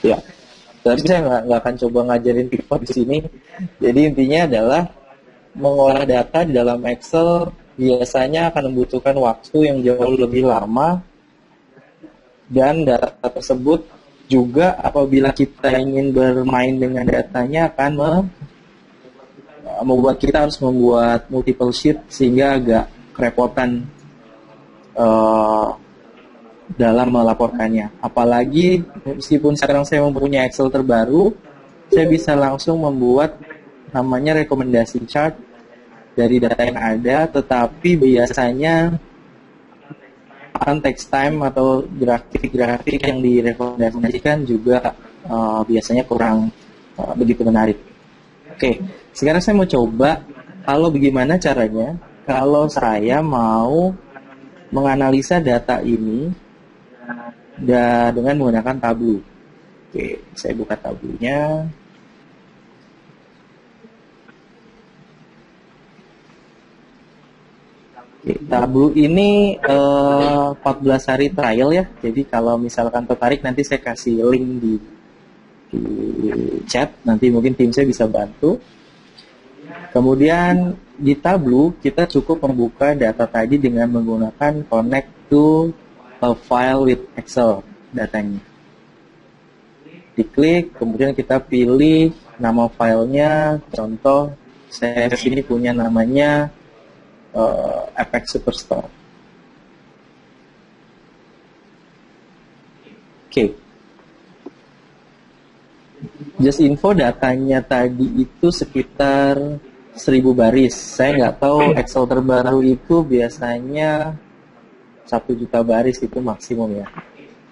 Ya, tapi saya nggak akan coba ngajarin pivot di sini. Jadi intinya adalah mengolah data di dalam Excel biasanya akan membutuhkan waktu yang jauh lebih lama, dan data tersebut juga apabila kita ingin bermain dengan datanya akan membuat kita harus membuat multiple sheet sehingga agak kerepotan dalam melaporkannya. Apalagi meskipun sekarang saya mempunyai Excel terbaru, saya bisa langsung membuat namanya rekomendasi chart dari data yang ada, tetapi biasanya akan text time atau grafik-grafik yang direkomendasikan juga biasanya kurang begitu menarik. Oke, sekarang saya mau coba kalau bagaimana caranya kalau saya mau menganalisa data ini dengan menggunakan Tableau. Oke, saya buka Tableau-nya. Tableau ini 14 hari trial ya. Jadi kalau misalkan tertarik nanti saya kasih link di chat. Nanti mungkin tim saya bisa bantu. Kemudian di Tableau kita cukup membuka data tadi dengan menggunakan connect to a file with Excel datanya. Diklik, kemudian kita pilih nama filenya. Contoh saya di sini punya namanya Apex Superstore. Oke. Just info, datanya tadi itu sekitar 1000 baris. Saya nggak tahu Excel terbaru itu biasanya 1 juta baris itu maksimum ya.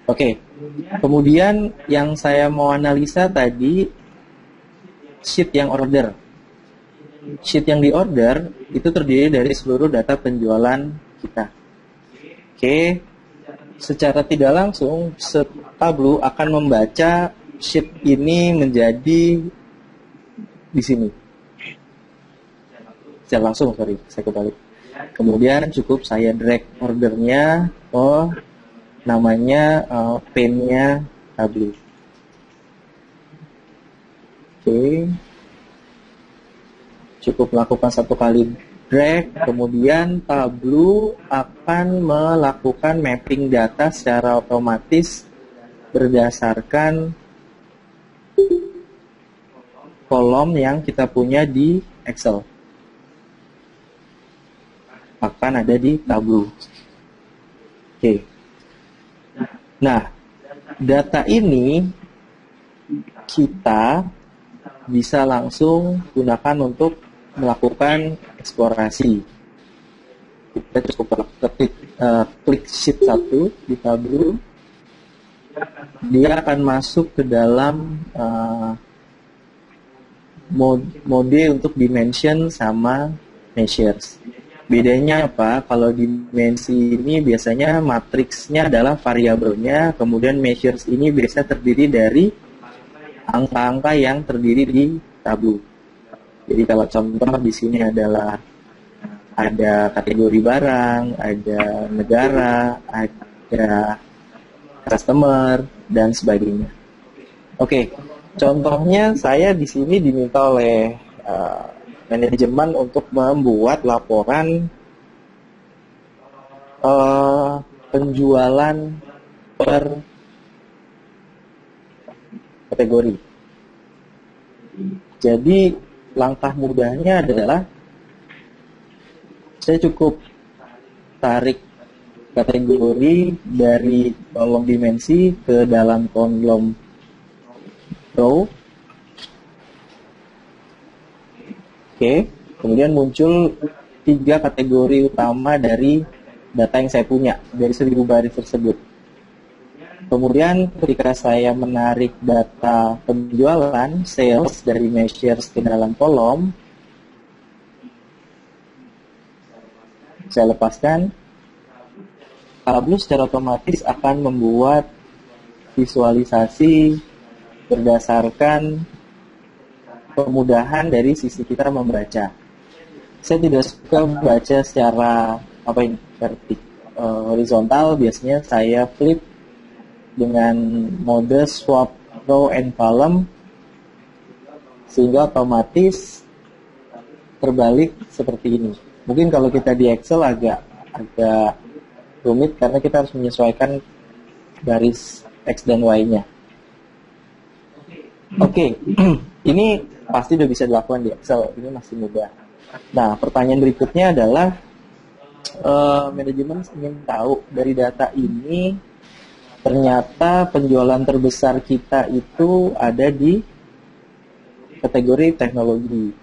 Oke. Kemudian yang saya mau analisa tadi sheet yang order. Sheet yang di order itu terdiri dari seluruh data penjualan kita. Oke, secara tidak langsung Tableau akan membaca sheet ini menjadi di sini. Secara langsung, saya kebalik. Kemudian cukup saya drag ordernya, namanya pane-nya Tableau. Oke. Cukup melakukan 1 kali drag, kemudian Tableau akan melakukan mapping data secara otomatis berdasarkan kolom yang kita punya di Excel. Akan ada di Tableau. Oke. Nah, data ini kita bisa langsung gunakan untuk melakukan eksplorasi. Kita cukup klik sheet 1 di Tableau. Dia akan masuk ke dalam mode untuk dimension sama measures. Bedanya apa? Kalau dimensi ini biasanya matriksnya adalah variabelnya, kemudian measures ini biasa terdiri dari angka-angka yang terdiri di Tableau. Jadi kalau contoh di sini adalah ada kategori barang, ada negara, ada customer, dan sebagainya. Oke, contohnya saya di sini diminta oleh manajemen untuk membuat laporan penjualan per kategori. Jadi langkah mudahnya adalah saya cukup tarik kategori dari kolom dimensi ke dalam kolom row. Oke, kemudian muncul 3 kategori utama dari data yang saya punya dari 1000 baris tersebut. Kemudian ketika saya menarik data penjualan, sales dari measures ke dalam kolom, saya lepaskan, Tableau secara otomatis akan membuat visualisasi berdasarkan kemudahan dari sisi kita membaca. Saya tidak suka membaca secara horizontal, biasanya saya flip dengan mode swap row and column, sehingga otomatis terbalik seperti ini. Mungkin kalau kita di Excel agak rumit karena kita harus menyesuaikan garis X dan Y-nya. Oke, ini pasti udah bisa dilakukan di Excel, ini masih mudah. Nah, pertanyaan berikutnya adalah manajemen ingin tahu dari data ini ternyata penjualan terbesar kita itu ada di kategori teknologi.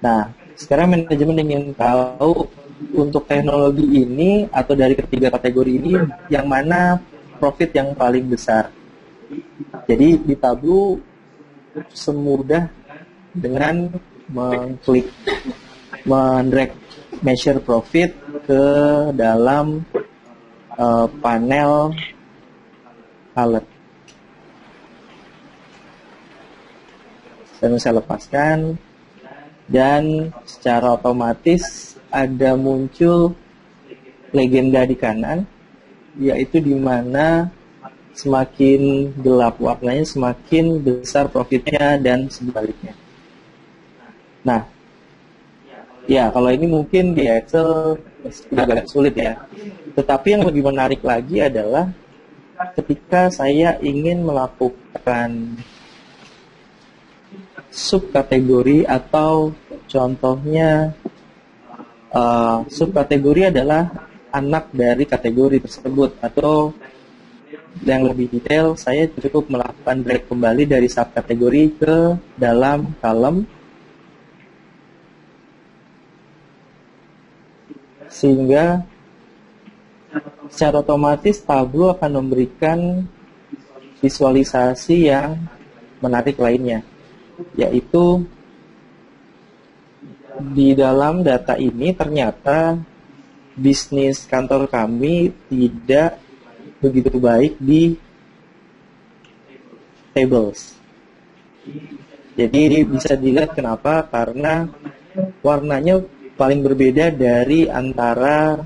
Nah, sekarang manajemen ingin tahu untuk teknologi ini atau dari ketiga kategori ini yang mana profit yang paling besar. Jadi di Tableau semudah dengan mengklik mendrag measure profit ke dalam panel color. Saya lepaskan dan secara otomatis ada muncul legenda di kanan, yaitu di mana semakin gelap warnanya semakin besar profitnya dan sebaliknya. Nah, ya kalau ini mungkin di Excel agak sulit ya. Tetapi yang lebih menarik lagi adalah ketika saya ingin melakukan subkategori atau contohnya subkategori adalah anak dari kategori tersebut, atau yang lebih detail saya cukup melakukan drag kembali dari subkategori ke dalam kolom sehingga secara otomatis Tableau akan memberikan visualisasi yang menarik lainnya, yaitu di dalam data ini ternyata bisnis kantor kami tidak begitu baik di tables. Jadi bisa dilihat kenapa, karena warnanya paling berbeda dari antara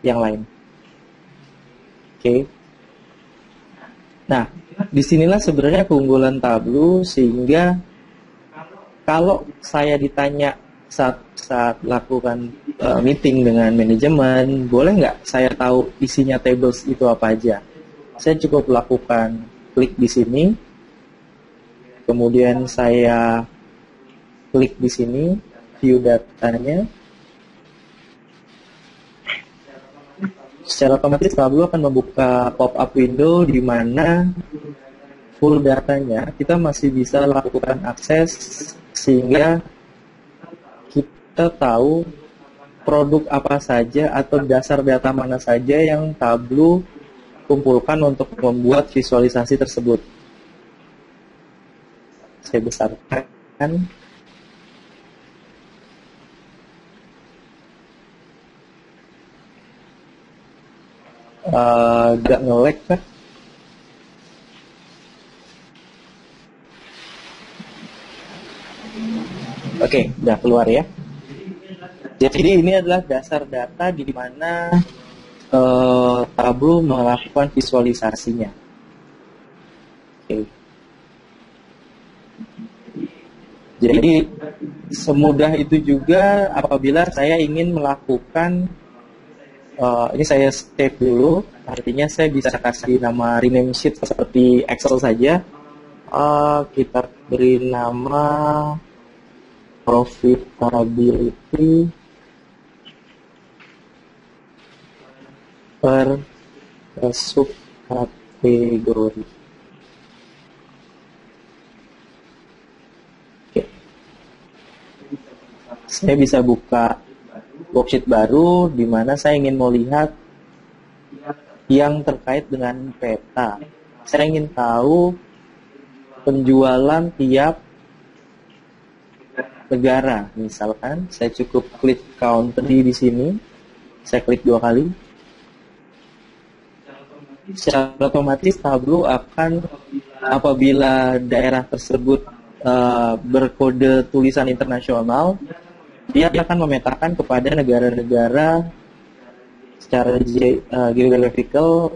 yang lain. Oke. Nah, disinilah sebenarnya keunggulan Tableau, sehingga kalau saya ditanya saat lakukan meeting dengan manajemen, boleh nggak saya tahu isinya tables itu apa aja? Saya cukup lakukan klik di sini, kemudian saya klik di sini, view datanya. Secara otomatis Tableau akan membuka pop-up window di mana full datanya kita masih bisa lakukan akses, sehingga kita tahu produk apa saja atau dasar data mana saja yang Tableau kumpulkan untuk membuat visualisasi tersebut. Saya besarkan. Gak nge-lag kan? Oke, udah keluar ya. Jadi ini adalah dasar data di mana Tableau melakukan visualisasinya. Oke. Jadi semudah itu juga apabila saya ingin melakukan ini saya save dulu, artinya saya bisa kasih nama rename sheet seperti Excel saja. Kita beri nama profitability per subkategori. Oke. Saya bisa buka worksheet baru di mana saya ingin melihat yang terkait dengan peta. Saya ingin tahu penjualan tiap negara. Misalkan saya cukup klik country di sini. Saya klik 2 kali. Secara otomatis Tableau akan, apabila daerah tersebut berkode tulisan internasional, dia akan memetakan kepada negara-negara secara geographical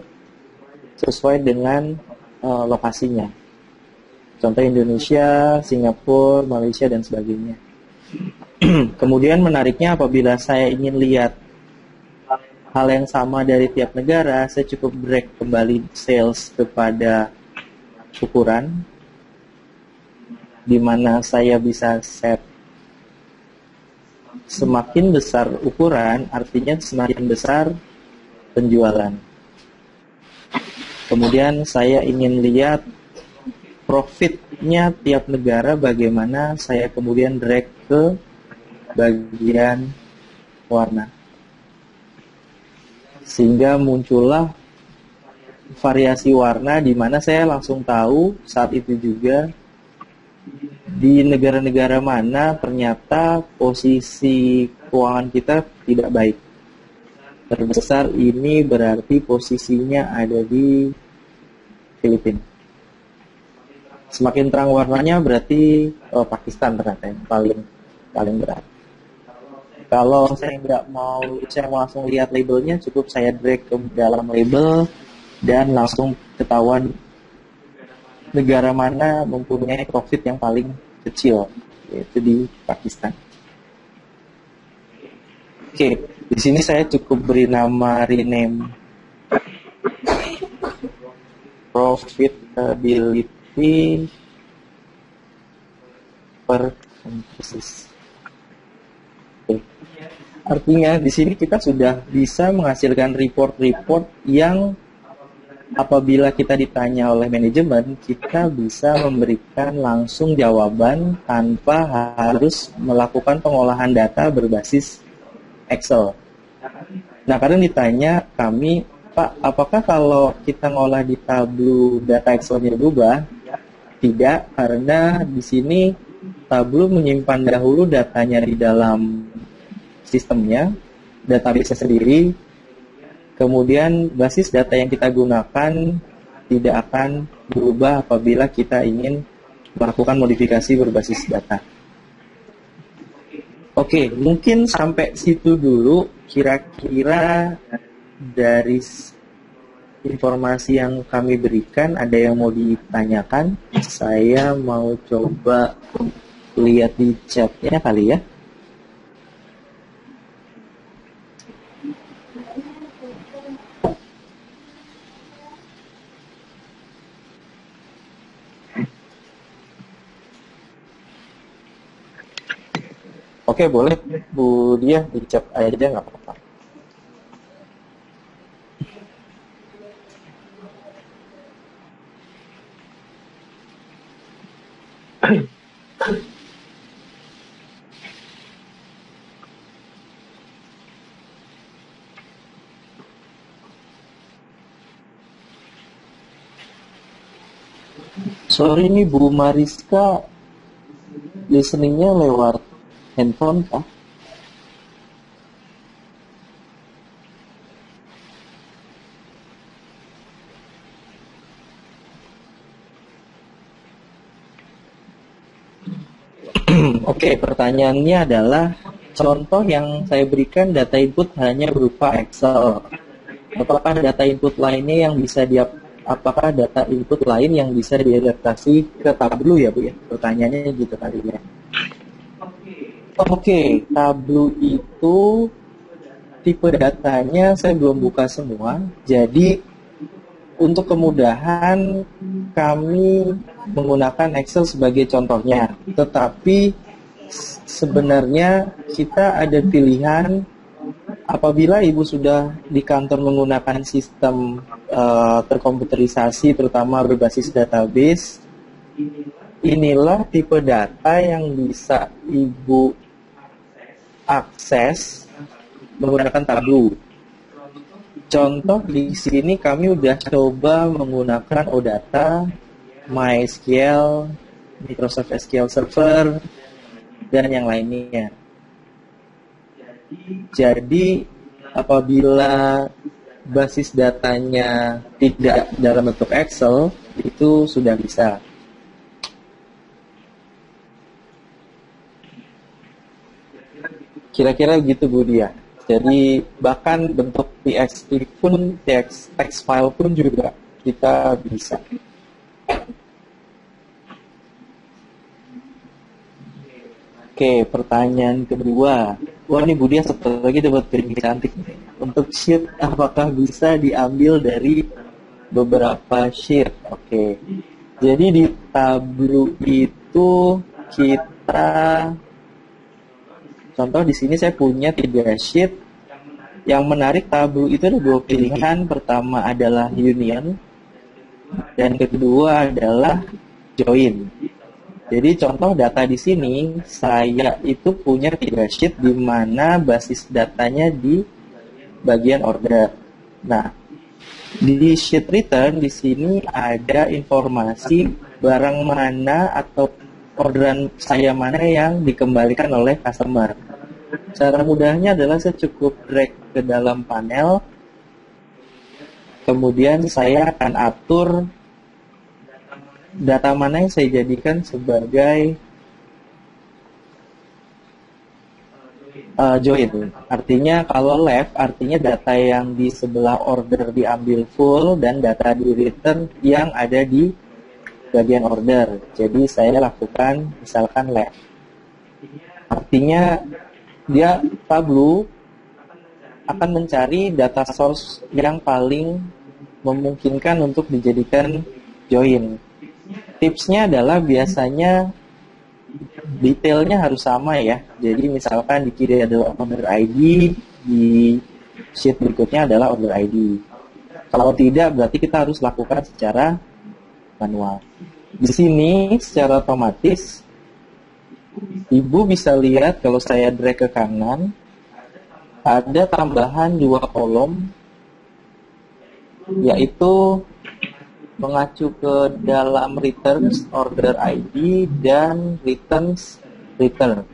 sesuai dengan lokasinya. Contoh Indonesia, Singapura, Malaysia, dan sebagainya. Kemudian menariknya apabila saya ingin lihat hal yang sama dari tiap negara, saya cukup drag kembali sales kepada ukuran, di mana saya bisa set semakin besar ukuran, artinya semakin besar penjualan. Kemudian saya ingin lihat profitnya tiap negara bagaimana, saya kemudian drag ke bagian warna. Sehingga muncullah variasi warna di mana saya langsung tahu saat itu juga di negara-negara mana ternyata posisi keuangan kita tidak baik. Terbesar ini berarti posisinya ada di Filipina. Semakin terang warnanya berarti Pakistan ternyata yang paling berat. Kalau saya mau langsung lihat labelnya, cukup saya drag ke dalam label dan langsung ketahuan negara mana mempunyai profit yang paling kecil, yaitu di Pakistan. Oke, di sini saya cukup beri nama rename profitability per emphasis. Oke. Artinya di sini kita sudah bisa menghasilkan report-report yang apabila kita ditanya oleh manajemen, kita bisa memberikan langsung jawaban tanpa harus melakukan pengolahan data berbasis Excel. Nah, kadang ditanya kami, Pak, apakah kalau kita ngolah di Tableau data Excel-nya berubah? Tidak, karena di sini Tableau menyimpan dahulu datanya di dalam sistemnya, database sendiri. Kemudian basis data yang kita gunakan tidak akan berubah apabila kita ingin melakukan modifikasi berbasis data. Oke, mungkin sampai situ dulu kira-kira dari informasi yang kami berikan. Ada yang mau ditanyakan? Saya mau coba lihat di chatnya kali ya. Oke, boleh Bu Dia di chat aja nggak apa-apa. Sorry ini Bu Mariska, listeningnya lewat handphone kah? Oke, pertanyaannya adalah contoh yang saya berikan data input hanya berupa Excel. Apakah data input lainnya yang bisa apakah data input lain yang bisa diadaptasi ke Tableau ya Bu ya? Pertanyaannya gitu kali ya. Oke, Tableau itu tipe datanya saya belum buka semua. Jadi untuk kemudahan kami menggunakan Excel sebagai contohnya. Tetapi sebenarnya kita ada pilihan apabila Ibu sudah di kantor menggunakan sistem terkomputerisasi terutama berbasis database. Inilah tipe data yang bisa Ibu akses menggunakan Tableau. Contoh di sini kami udah coba menggunakan OData, MySQL, Microsoft SQL Server, dan yang lainnya. Jadi apabila basis datanya tidak dalam bentuk Excel, itu sudah bisa. Kira-kira gitu Bu Dia. Jadi bahkan bentuk TXT pun, text file pun juga kita bisa. Oke, pertanyaan kedua. Wah, ini Budia satu lagi dapat piring cantik nih. Untuk sheet, apakah bisa diambil dari beberapa sheet? Oke. Jadi di Tableau itu kita, contoh di sini saya punya 3 sheet. Yang menarik Tableau itu ada 2 pilihan. Pertama adalah union dan kedua adalah join. Jadi contoh data di sini, saya itu punya 3 sheet di mana basis datanya di bagian order. Nah, di sheet return di sini ada informasi barang mana atau orderan saya mana yang dikembalikan oleh customer. Cara mudahnya adalah saya cukup drag ke dalam panel, kemudian saya akan atur data mana yang saya jadikan sebagai join. Artinya kalau left, artinya data yang di sebelah order diambil full dan data di return yang ada di bagian order. Jadi saya lakukan misalkan left. Artinya dia Tableau akan mencari data source yang paling memungkinkan untuk dijadikan join. Tipsnya adalah biasanya detailnya harus sama ya. Jadi misalkan di kiri adalah order ID, di sheet berikutnya adalah order ID. Kalau tidak, berarti kita harus lakukan secara manual. Di sini secara otomatis Ibu bisa lihat kalau saya drag ke kanan ada tambahan 2 kolom, yaitu mengacu ke dalam returns order ID dan returns return.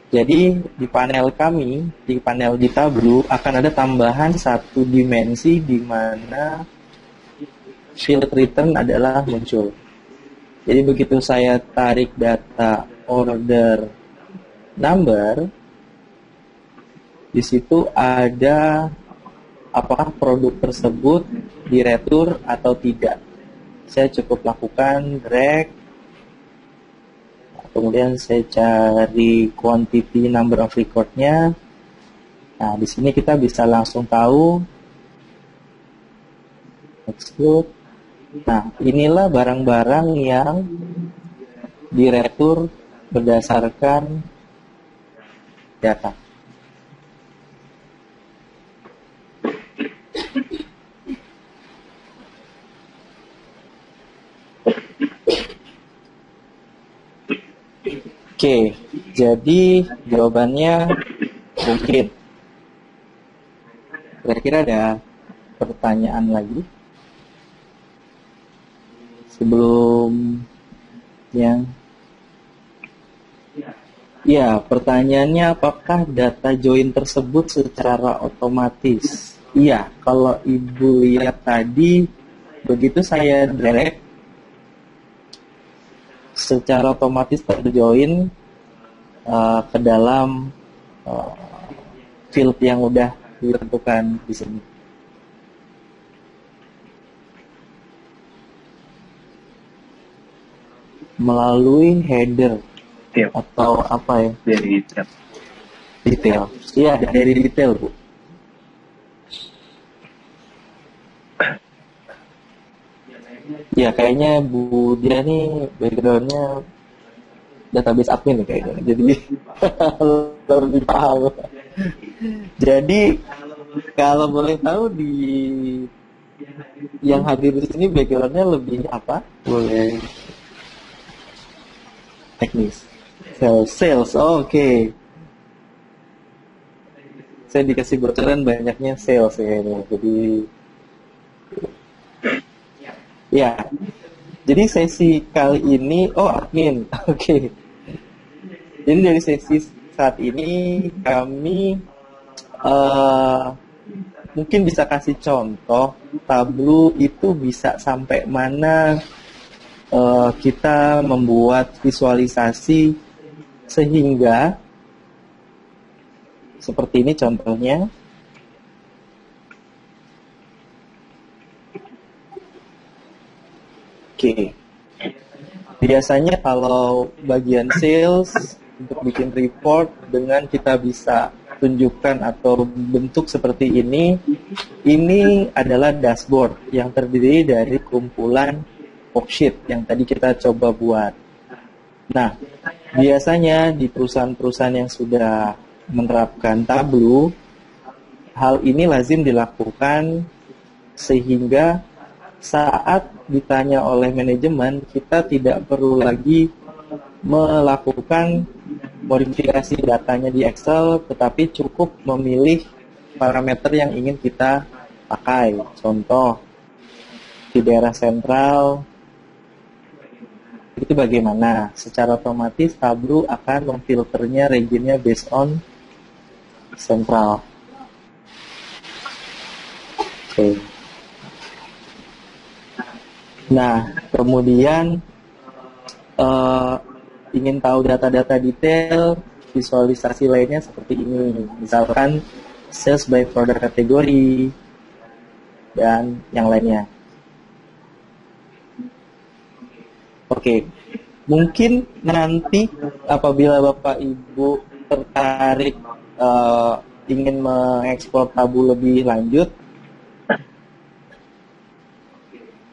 Jadi di panel kami, di panel di Tableau akan ada tambahan 1 dimensi di mana field return adalah muncul. Jadi begitu saya tarik data order number, di situ ada apakah produk tersebut diretur atau tidak. Saya cukup lakukan drag, kemudian saya cari quantity number of record-nya. Nah, di sini kita bisa langsung tahu exclude. Nah, inilah barang-barang yang diretur berdasarkan data. Oke, jadi jawabannya mungkin. Kira-kira ada pertanyaan lagi sebelum yang ya, pertanyaannya apakah data join tersebut secara otomatis? Iya, kalau Ibu lihat tadi, begitu saya drag, secara otomatis terjoin ke dalam field yang udah ditentukan di sini. Melalui header atau apa ya? Dari detail. Detail. Iya, dari detail, Bu. Ya, kayaknya Bu dia nih background-nya database admin kayaknya. Jadi lebih paham. Jadi kalau boleh tahu di yang hadir di sini background-nya lebih apa? Boleh teknis. Sales. Oh, oke. Saya dikasih bocoran banyaknya sales kayaknya. Jadi ya, jadi sesi kali ini, admin, oke. Jadi dari sesi saat ini kami mungkin bisa kasih contoh Tableau itu bisa sampai mana kita membuat visualisasi sehingga seperti ini contohnya. Oke. Biasanya kalau bagian sales untuk bikin report dengan kita bisa tunjukkan atau bentuk seperti ini adalah dashboard yang terdiri dari kumpulan worksheet yang tadi kita coba buat. Nah, biasanya di perusahaan-perusahaan yang sudah menerapkan Tableau, hal ini lazim dilakukan sehingga saat ditanya oleh manajemen, kita tidak perlu lagi melakukan modifikasi datanya di Excel, tetapi cukup memilih parameter yang ingin kita pakai. Contoh, di daerah sentral, itu bagaimana? Secara otomatis Tableau akan memfilternya regionnya based on sentral. Oke. Nah, kemudian ingin tahu data-data detail, visualisasi lainnya seperti ini. Misalkan sales by product kategori dan yang lainnya. Oke, mungkin nanti apabila Bapak Ibu tertarik ingin mengeksplor Tableau lebih lanjut,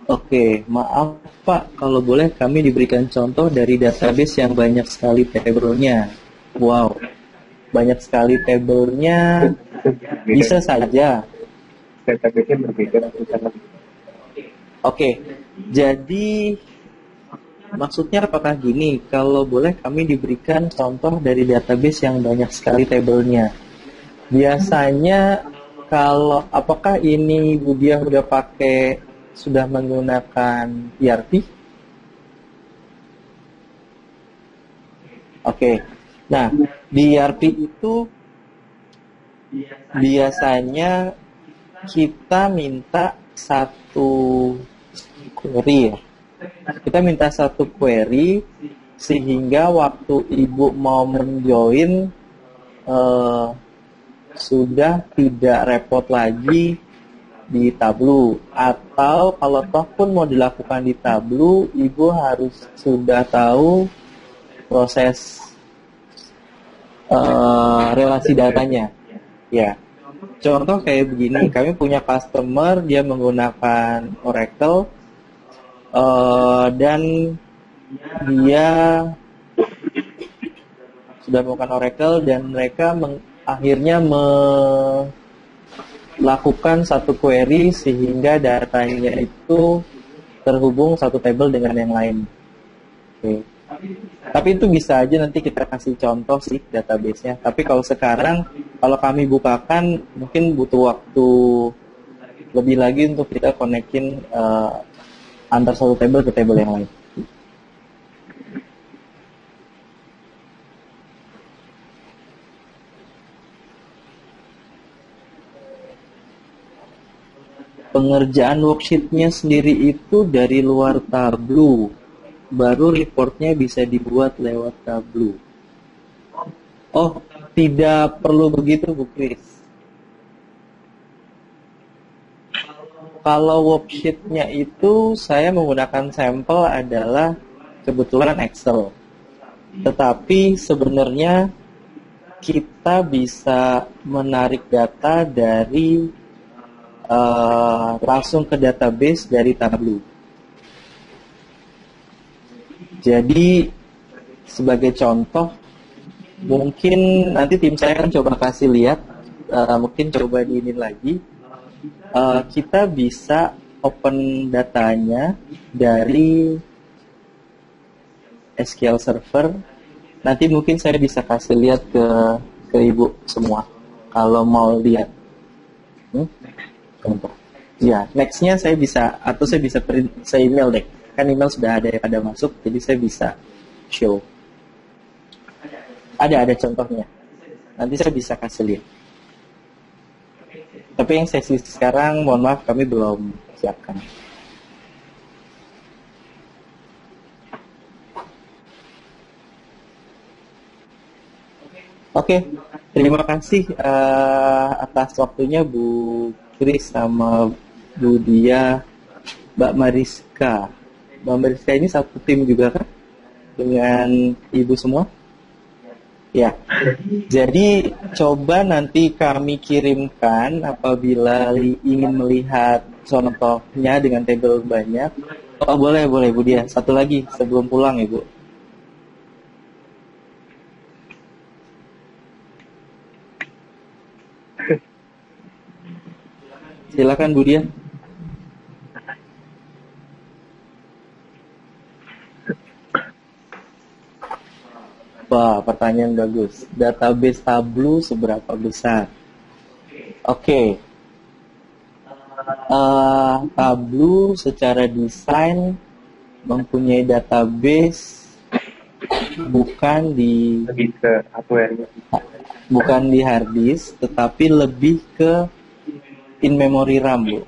oke, maaf Pak, kalau boleh kami diberikan contoh dari database yang banyak sekali tabelnya. Wow, banyak sekali tabelnya, bisa saja. Database-nya berbeda. Oke, jadi maksudnya apakah gini, kalau boleh kami diberikan contoh dari database yang banyak sekali tabelnya. Biasanya kalau apakah ini Bu Diah sudah menggunakan ERP? Oke. Nah, di ERP itu biasanya kita minta satu query ya. Kita minta satu query sehingga waktu Ibu mau menjoin sudah tidak repot lagi di Tableau, atau kalau toh pun mau dilakukan di Tableau, Ibu harus sudah tahu proses relasi datanya. Ya, contoh kayak begini, kami punya customer dia menggunakan Oracle dan dia sudah menggunakan Oracle dan mereka akhirnya lakukan satu query sehingga datanya itu terhubung satu table dengan yang lain. Oke. Tapi itu bisa aja nanti kita kasih contoh sih database-nya. Tapi kalau sekarang, kalau kami bukakan, mungkin butuh waktu lebih lagi untuk kita konekin antar satu table ke table yang lain. Pengerjaan worksheet-nya sendiri itu dari luar Tableau, baru reportnya bisa dibuat lewat Tableau. Oh, tidak perlu begitu Bu Kris. Kalau worksheet-nya itu saya menggunakan sampel adalah kebetulan Excel. Tetapi sebenarnya kita bisa menarik data dari langsung ke database dari Tableau. Jadi sebagai contoh, mungkin nanti tim saya akan coba kasih lihat, mungkin coba diinin lagi. Kita bisa open datanya dari SQL Server. Nanti mungkin saya bisa kasih lihat ke Ibu semua kalau mau lihat. Contoh. Ya, nextnya saya bisa, atau saya bisa print, saya email deh. Kan email sudah ada masuk, jadi saya bisa show. Ada contohnya. Nanti saya bisa kasih lihat. Tapi yang sesi sekarang, mohon maaf, kami belum siapkan. Oke, terima kasih atas waktunya Bu Kris sama Bu Dia, Mbak Mariska. Mbak Mariska ini satu tim juga kan dengan ibu semua? Ya, jadi coba nanti kami kirimkan apabila ingin melihat contohnya dengan tabel banyak. Oh boleh Bu Dia. Satu lagi sebelum pulang ya Bu. Silakan Bu Dia. Wah, pertanyaan bagus. Database Tableau seberapa besar? Oke. Tableau secara desain mempunyai database bukan di lebih ke hardware-nya. bukan di hard disk, tetapi lebih ke in memory RAM, Bu.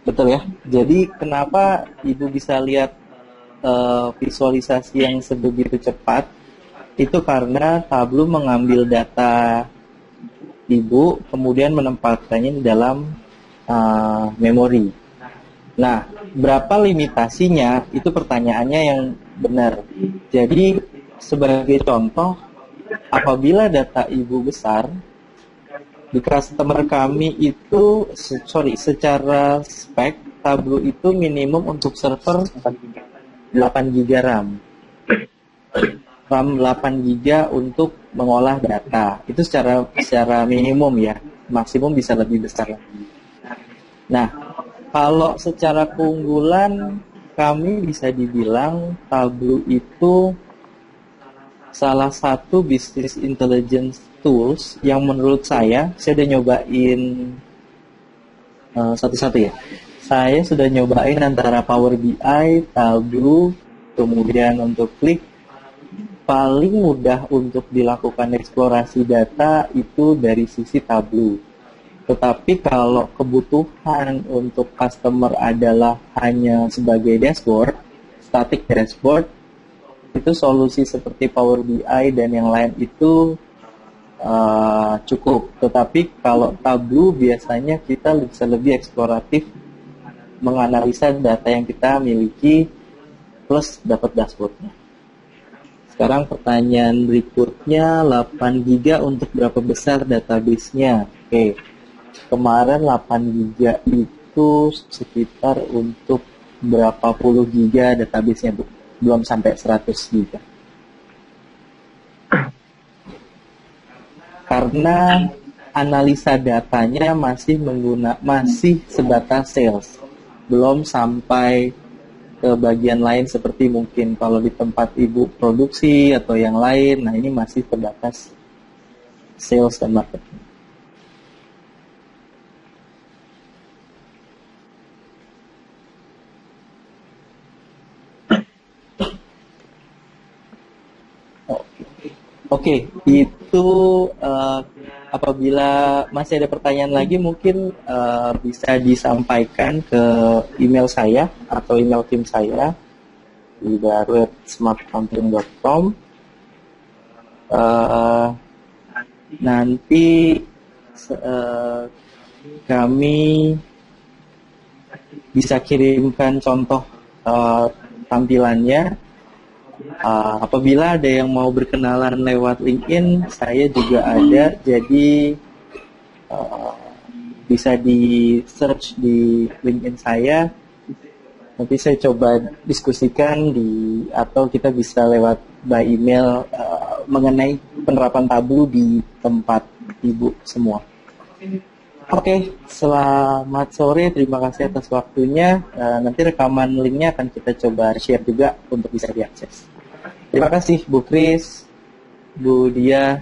Betul ya? Jadi kenapa Ibu bisa lihat visualisasi yang sebegitu cepat? Itu karena Tableau mengambil data Ibu, kemudian menempatkannya di dalam memori. Nah, berapa limitasinya? Itu pertanyaannya yang benar. Jadi, sebagai contoh, apabila data Ibu besar, di customer kami itu, secara spek, Tableau itu minimum untuk server 8 GB RAM. RAM 8 GB untuk mengolah data. Itu secara minimum ya. Maksimum bisa lebih besar lagi. Nah, kalau secara keunggulan kami bisa dibilang Tableau itu salah satu business intelligence tools yang menurut saya udah nyobain satu-satu ya. Saya sudah nyobain antara Power BI, Tableau, kemudian untuk Qlik. Paling mudah untuk dilakukan eksplorasi data itu dari sisi Tableau. Tetapi kalau kebutuhan untuk customer adalah hanya sebagai dashboard, static dashboard, itu solusi seperti Power BI dan yang lain itu cukup. Tetapi kalau Tableau biasanya kita bisa lebih eksploratif menganalisa data yang kita miliki plus dapat dashboardnya. Sekarang pertanyaan berikutnya, 8 GB untuk berapa besar database-nya? Oke. Kemarin 8 GB itu sekitar untuk berapa puluh GB database-nya, Bu? Belum sampai 100 GB. Karena analisa datanya masih sebatas sales. Belum sampai ke bagian lain seperti mungkin kalau di tempat Ibu produksi atau yang lain. Nah, ini masih terbatas sales dan marketing. Oke, itu apabila masih ada pertanyaan lagi mungkin bisa disampaikan ke email saya atau email tim saya di daru@smartaccounting.com. Nanti kami bisa kirimkan contoh tampilannya. Apabila ada yang mau berkenalan lewat LinkedIn, saya juga ada, jadi bisa di search di LinkedIn saya. Nanti saya coba diskusikan atau kita bisa lewat by email mengenai penerapan Tableau di tempat Ibu semua. Oke, selamat sore, terima kasih atas waktunya. Nanti rekaman linknya akan kita coba share juga untuk bisa diakses. Terima kasih Bu Kris, Bu Dia,